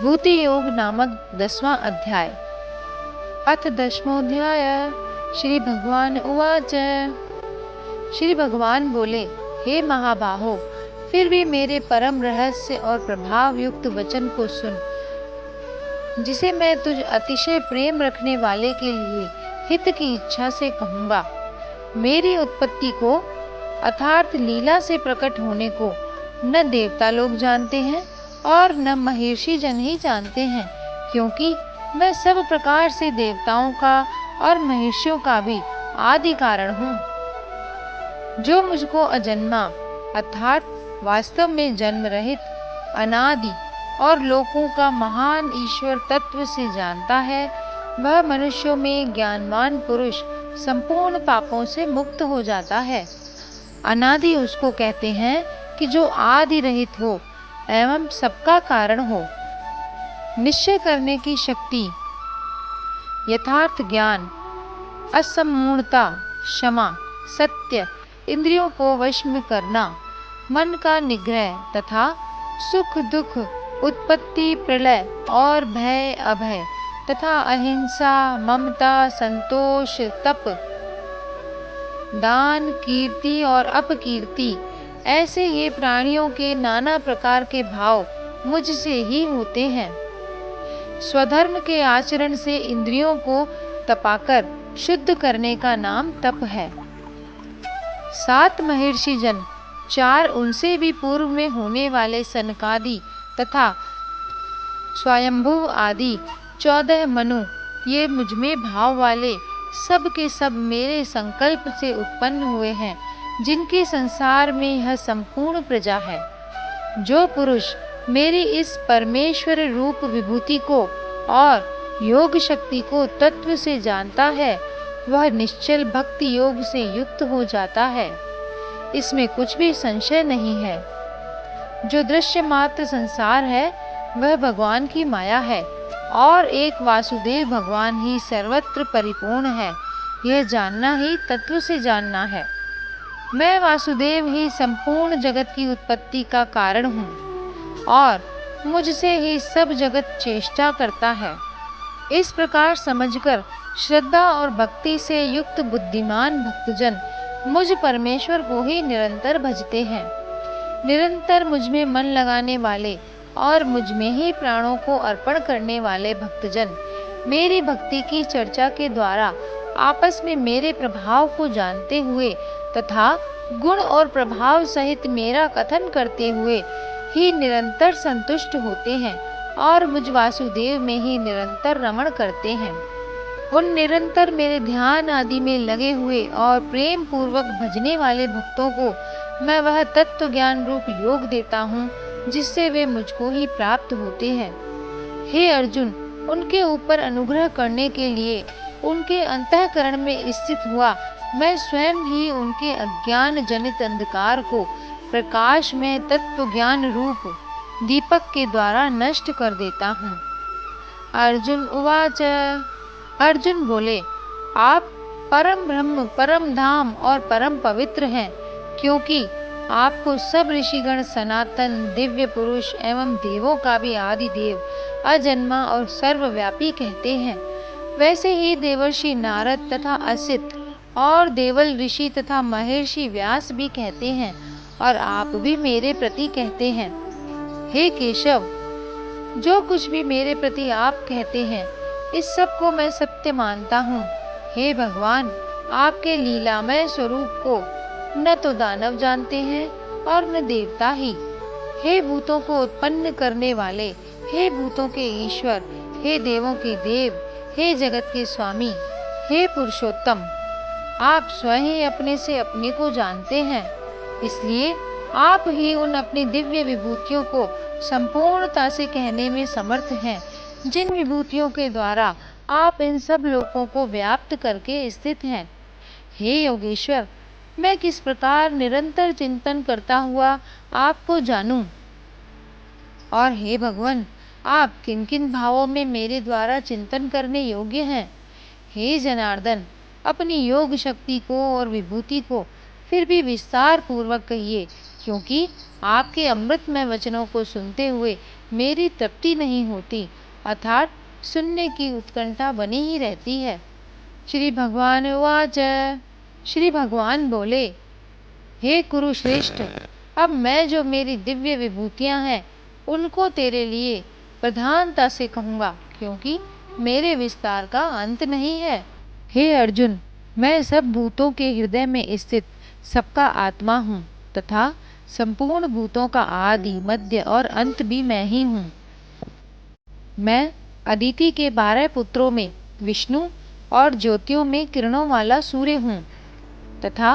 विभूति योग नामक 10वां अध्याय। अथ 10मोऽध्याय। श्री भगवान उवाच। श्री भगवान बोले, हे महाबाहो, फिर भी मेरे परम रहस्य और प्रभाव युक्त वचन को सुन, जिसे मैं तुझ अतिशय प्रेम रखने वाले के लिए हित की इच्छा से कहूँगा। मेरी उत्पत्ति को अर्थात लीला से प्रकट होने को न देवता लोग जानते हैं और न महर्षि जन ही जानते हैं, क्योंकि मैं सब प्रकार से देवताओं का और महर्षियों का भी आदि कारण हूँ। जो मुझको अजन्मा अर्थात वास्तव में जन्म रहित, अनादि और लोकों का महान ईश्वर तत्व से जानता है, वह मनुष्यों में ज्ञानवान पुरुष संपूर्ण पापों से मुक्त हो जाता है। अनादि उसको कहते हैं कि जो आदि रहित हो एवं सबका कारण हो। निश्चय करने की शक्ति, यथार्थ ज्ञान, असम्मूढ़ता, क्षमा, सत्य, इंद्रियों को वश में करना, मन का निग्रह तथा सुख दुख, उत्पत्ति प्रलय और भय अभय तथा अहिंसा, ममता, संतोष, तप, दान, कीर्ति और अपकीर्ति, ऐसे ये प्राणियों के नाना प्रकार के भाव मुझसे ही होते हैं। स्वधर्म के आचरण से इंद्रियों को तपाकर शुद्ध करने का नाम तप है। 7 महर्षि जन, 4 उनसे भी पूर्व में होने वाले सनकादि तथा स्वयंभुव आदि 14 मनु, ये मुझमें भाव वाले सब के सब मेरे संकल्प से उत्पन्न हुए हैं, जिनके संसार में यह संपूर्ण प्रजा है। जो पुरुष मेरी इस परमेश्वर रूप विभूति को और योग शक्ति को तत्व से जानता है, वह निश्चल भक्ति योग से युक्त हो जाता है। इसमें कुछ भी संशय नहीं है। जो दृश्य मात्र संसार है वह भगवान की माया है और एक वासुदेव भगवान ही सर्वत्र परिपूर्ण है। यह जानना ही तत्व से जानना है। मैं वासुदेव ही संपूर्ण जगत की उत्पत्ति का कारण हूँ और मुझसे ही सब जगत चेष्टा करता है। इस प्रकार समझकर श्रद्धा और भक्ति से युक्त बुद्धिमान भक्तजन मुझ परमेश्वर को ही निरंतर भजते हैं। निरंतर मुझ में मन लगाने वाले और मुझ में ही प्राणों को अर्पण करने वाले भक्तजन मेरी भक्ति की चर्चा के द्वारा आपस में मेरे प्रभाव को जानते हुए तथा गुण और प्रभाव सहित मेरा कथन करते हुए ही निरंतर संतुष्ट होते हैं और मुझ वासुदेव में ही निरंतर रमण करते हैं। उन निरंतर मेरे ध्यान आदि में लगे हुए और प्रेम पूर्वक भजने वाले भक्तों को मैं वह तत्व ज्ञान रूप योग देता हूँ, जिससे वे मुझको ही प्राप्त होते हैं। हे अर्जुन, उनके ऊपर अनुग्रह करने के लिए उनके अंतःकरण में स्थित हुआ मैं स्वयं ही उनके अज्ञान जनित अंधकार को प्रकाश में तत्व ज्ञान रूप दीपक के द्वारा नष्ट कर देता हूँ। अर्जुन उवाच। अर्जुन बोले, आप परम ब्रह्म, परम धाम और परम पवित्र हैं, क्योंकि आपको सब ऋषिगण सनातन दिव्य पुरुष एवं देवों का भी आदि देव, अजन्मा और सर्वव्यापी कहते हैं। वैसे ही देवर्षि नारद तथा असित और देवल ऋषि तथा महर्षि व्यास भी कहते हैं और आप भी मेरे प्रति कहते हैं। हे केशव, जो कुछ भी मेरे प्रति आप कहते हैं, इस सब को मैं सत्य मानता हूँ। हे भगवान, आपके लीलामय स्वरूप को न तो दानव जानते हैं और न देवता ही। हे भूतों को उत्पन्न करने वाले, हे भूतों के ईश्वर, हे देवों के देव, हे जगत के स्वामी, हे पुरुषोत्तम, आप स्वयं ही अपने से अपने को जानते हैं। इसलिए आप ही उन अपनी दिव्य विभूतियों को संपूर्णता से कहने में समर्थ हैं, जिन विभूतियों के द्वारा आप इन सब लोकों को व्याप्त करके स्थित हैं। हे योगेश्वर, मैं किस प्रकार निरंतर चिंतन करता हुआ आपको जानूं? और हे भगवान, आप किन किन भावों में मेरे द्वारा चिंतन करने योग्य हैं? हे जनार्दन, अपनी योग शक्ति को और विभूति को फिर भी विस्तार पूर्वक कहिए, क्योंकि आपके अमृतमय वचनों को सुनते हुए मेरी तृप्ति नहीं होती, अर्थात सुनने की उत्कंठा बनी ही रहती है। श्री भगवान उवाच। श्री भगवान बोले, हे कुरुश्रेष्ठ, अब मैं जो मेरी दिव्य विभूतियां हैं उनको तेरे लिए प्रधानता से कहूँगा, क्योंकि मेरे विस्तार का अंत नहीं है। हे अर्जुन, मैं सब भूतों के हृदय में स्थित सबका आत्मा हूँ तथा संपूर्ण भूतों का आदि मध्य और अंत भी मैं ही हूँ। मैं अदिति के 12 पुत्रों में विष्णु और ज्योतियों में किरणों वाला सूर्य हूँ तथा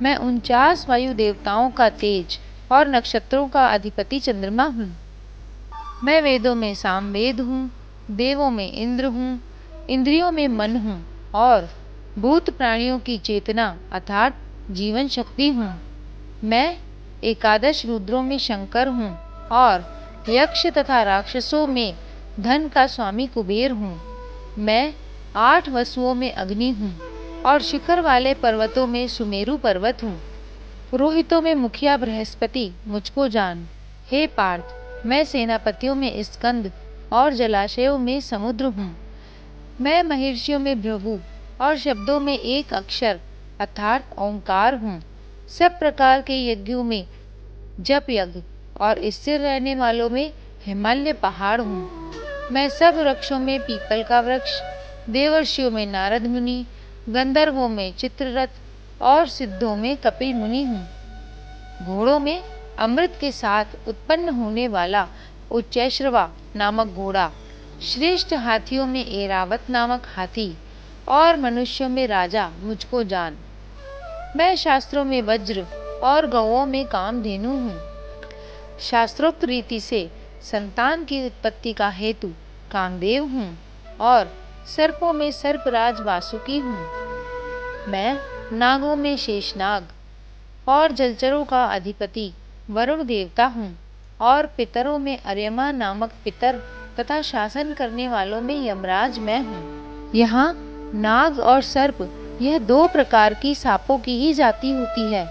मैं 49 वायु देवताओं का तेज और नक्षत्रों का अधिपति चंद्रमा हूँ। मैं वेदों में सामवेद हूँ, देवों में इंद्र हूँ, इंद्रियों में मन हूँ और भूत प्राणियों की चेतना अर्थात जीवन शक्ति हूँ। मैं 11 रुद्रों में शंकर हूँ और यक्ष तथा राक्षसों में धन का स्वामी कुबेर हूँ। मैं 8 वसुओं में अग्नि हूँ और शिखर वाले पर्वतों में सुमेरु पर्वत हूँ। पुरोहितों में मुखिया बृहस्पति मुझको जान। हे पार्थ, मैं सेनापतियों में स्कंद और जलाशयों में समुद्र हूँ। मैं महर्षियों में भृगु और शब्दों में एक अक्षर अर्थात ओंकार हूँ। सब प्रकार के यज्ञों में जप यज्ञ और स्थिर रहने वालों में हिमालय पहाड़ हूँ। मैं सब वृक्षों में पीपल का वृक्ष, देवर्षियों में नारद मुनि, गंधर्वों में चित्ररथ और सिद्धों में कपिल मुनि हूँ। घोड़ों में अमृत के साथ उत्पन्न होने वाला उच्चैश्रवा नामक घोड़ा, श्रेष्ठ हाथियों में ऐरावत नामक हाथी और मनुष्यों में राजा मुझको जान। मैं शास्त्रों में वज्र और गौओं में कामधेनु हूँ। शास्त्रोक्त रीति से संतान की उत्पत्ति का हेतु कामदेव हूँ और सर्पों में सर्पराज वासुकी हूँ। मैं नागों में शेषनाग और जलचरों का अधिपति वरुण देवता हूँ और पितरों में अर्यमा नामक पितर तथा शासन करने वालों में यमराज मैं हूँ। यहाँ नाग और सर्प यह 2 प्रकार की सांपों की ही जाति होती है।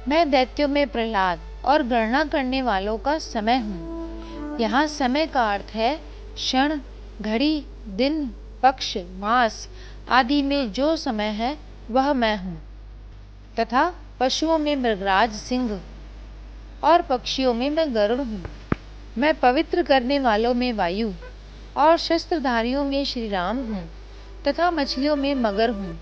मैं दैत्यों में प्रहलाद और गणना करने वालों का समय हूँ। यहाँ समय का अर्थ है क्षण, घड़ी, दिन, पक्ष, मास आदि में जो समय है वह मैं हूँ। तथा पशुओं में मृगराज सिंह और पक्षियों में मैं गरुड़ हूँ। मैं पवित्र करने वालों में वायु और शस्त्रधारियों में श्री राम हूँ तथा मछलियों में मगर हूँ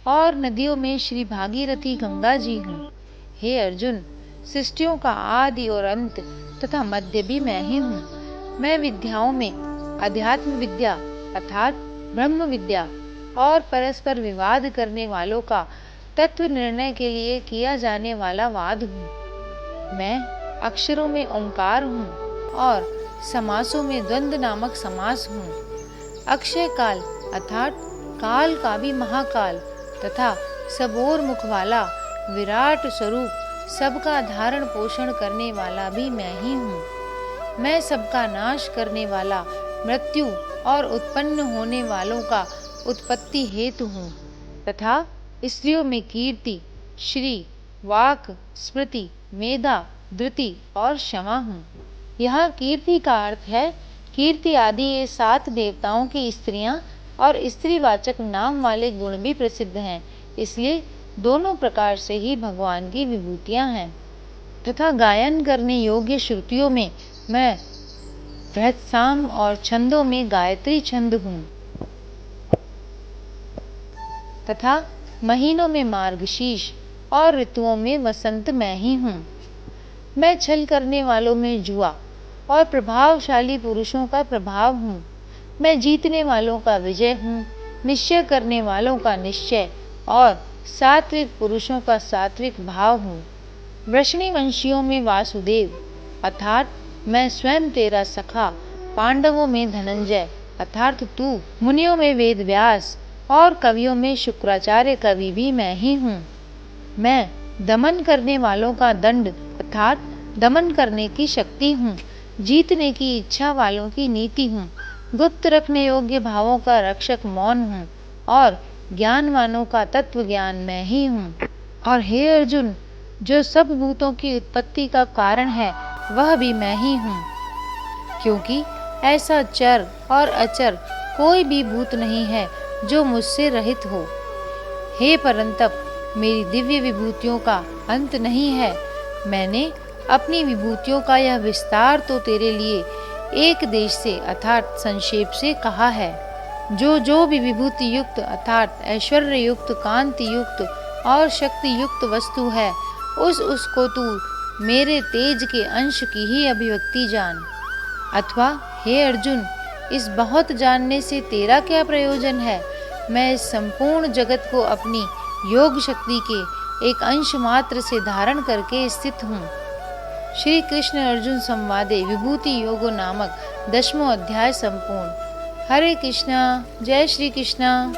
और नदियों में श्री भागीरथी गंगा जी हूँ। हे अर्जुन, सृष्टियों का आदि और अंत तथा मध्य भी मैं ही हूँ। मैं विद्याओं में अध्यात्म विद्या अर्थात ब्रह्म विद्या और परस्पर विवाद करने वालों का तत्व निर्णय के लिए किया जाने वाला वाद हूँ। मैं अक्षरों में ओंकार हूँ और समासों में द्वंद्व नामक समास हूँ। अक्षय काल अर्थात काल का भी महाकाल तथा सबोर मुख वाला विराट स्वरूप सबका धारण पोषण करने वाला भी मैं ही हूँ। मैं सबका नाश करने वाला मृत्यु और उत्पन्न होने वालों का उत्पत्ति हेतु हूँ तथा स्त्रियों में कीर्ति, श्री, वाक, स्मृति, मेधा, धृति और क्षमा हूँ। यहाँ कीर्ति का अर्थ है कीर्ति आदि ये 7 देवताओं की स्त्रियां और स्त्रीवाचक नाम वाले गुण भी प्रसिद्ध हैं, इसलिए दोनों प्रकार से ही भगवान की विभूतियां हैं। तथा गायन करने योग्य श्रुतियों में मैं बृहत्साम और छंदों में गायत्री छंद हूँ तथा महीनों में मार्गशीर्ष और ऋतुओं में वसंत मैं ही हूँ। मैं छल करने वालों में जुआ और प्रभावशाली पुरुषों का प्रभाव हूँ। मैं जीतने वालों का विजय हूँ, निश्चय करने वालों का निश्चय और सात्विक पुरुषों का सात्विक भाव हूँ। वृष्णि वंशियों में वासुदेव अर्थात मैं स्वयं तेरा सखा, पांडवों में धनंजय अर्थात तू, मुनियों में वेद व्यास और कवियों में शुक्राचार्य कवि भी मैं ही हूँ। मैं दमन करने वालों का दंड अर्थात दमन करने की शक्ति हूँ, जीतने की इच्छा वालों की नीति हूँ, गुप्त रखने योग्य भावों का रक्षक मौन हूँ और ज्ञानवानों का तत्व ज्ञान मैं ही हूँ। और हे अर्जुन, जो सब भूतों की उत्पत्ति का कारण है वह भी मैं ही हूँ। क्योंकि ऐसा चर और अचर कोई भी भूत नहीं है जो मुझसे रहित हो। हे परंतप, मेरी दिव्य विभूतियों का अंत नहीं है। मैंने अपनी विभूतियों का यह विस्तार तो तेरे लिए एक देश से अर्थात संक्षेप से कहा है। जो भी विभूति युक्त अर्थात ऐश्वर्य युक्त, कांति युक्त और शक्ति युक्त वस्तु है, उसको तू मेरे तेज के अंश की ही अभिव्यक्ति जान। अथवा हे अर्जुन, इस बहुत जानने से तेरा क्या प्रयोजन है? मैं इस संपूर्ण जगत को अपनी योग शक्ति के एक अंश मात्र से धारण करके स्थित हूँ। श्री कृष्ण अर्जुन संवादे विभूति योगो नामक 10वां अध्याय संपूर्ण। हरे कृष्णा। जय श्री कृष्णा।